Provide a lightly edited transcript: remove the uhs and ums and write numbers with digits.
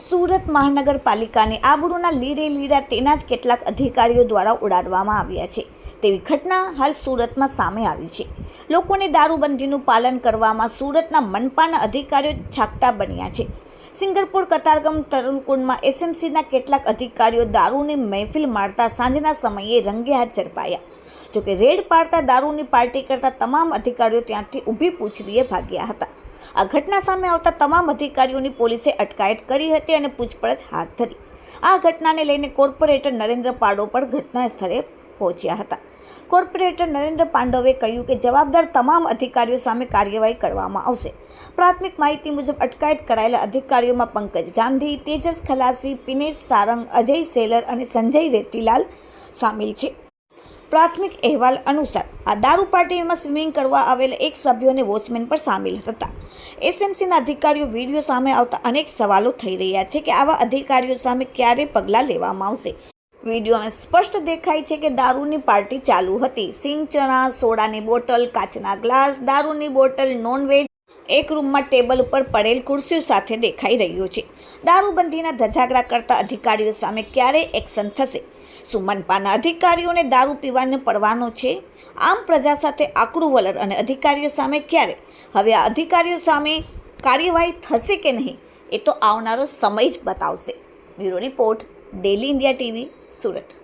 સુરત મહાનગરપાલિકાની આબરૂના લીરે લીરા તેના જ કેટલાક અધિકારીઓ દ્વારા ઉડાડવામાં આવ્યા છે તેવી ઘટના હાલ સુરતમાં સામે આવી છે। લોકોને દારૂબંધીનું પાલન કરવામાં સુરતના મનપાના અધિકારીઓ છાકટા બન્યા છે। સિંગરપુર કતારગામ તરુલકુંડમાં એસએમસીના કેટલાક અધિકારીઓ દારૂની મહેફિલ મારતા સાંજના સમયે રંગે હાથ ઝડપાયા। જોકે રેડ પાડતા દારૂની પાર્ટી કરતા તમામ અધિકારીઓ ત્યાંથી ઊભી પૂંછડીએ ભાગ્યા હતા। આ ઘટના સામે આવતા તમામ અધિકારીઓની પોલીસે અટકાયત કરી હતી અને પૂછપરછ હાથ ધરી। આ ઘટનાને લઈને કોર્પોરેટર નરેન્દ્ર પાંડવ પણ ઘટના સ્થળે પહોંચ્યા હતા। કોર્પોરેટર નરેન્દ્ર પાંડવે કહ્યું કે જવાબદાર તમામ અધિકારીઓ સામે કાર્યવાહી કરવામાં આવશે। પ્રાથમિક માહિતી મુજબ અટકાયત કરાયેલા અધિકારીઓમાં પંકજ ગાંધી, તેજસ ખલાસી, પિનેશ સારંગ, અજય સેલર અને સંજય રેતીલાલ સામેલ છે। પ્રાથમિક અહેવાલ અનુસાર આ દારૂ પાર્ટીમાં સ્વિમિંગ કરવા આવેલા એક સભ્યો અને વોચમેન પણ સામેલ હતા। એસએમસીના અધિકારીઓ વિડીયો સામે આવતા અનેક સવાલો થઈ રહ્યા છે કે આવા અધિકારીઓ સામે ક્યારે પગલાં લેવામાં આવશે। વિડીયોમાં સ્પષ્ટ દેખાય છે કે દારૂની પાર્ટી ચાલુ હતી। સિંગ ચણા, સોડાની બોટલ, કાચના ગ્લાસ, દારૂની બોટલ, નોનવેજ એક રૂમમાં ટેબલ ઉપર પડેલ ખુરશીઓ સાથે દેખાઈ રહ્યો છે। દારૂબંધીના ધજાગરા કરતા અધિકારીઓ સામે ક્યારે એક્શન થશે? શું મનપાના અધિકારીઓને દારૂ પીવાનો પરવાનો છે? આમ પ્રજા સાથે આકડું વલણ અને અધિકારીઓ સામે ક્યારે? હવે આ અધિકારીઓ સામે કાર્યવાહી થશે કે નહીં એ તો આવનારો સમય જ બતાવશે। Bureau report, daily India TV, Surat.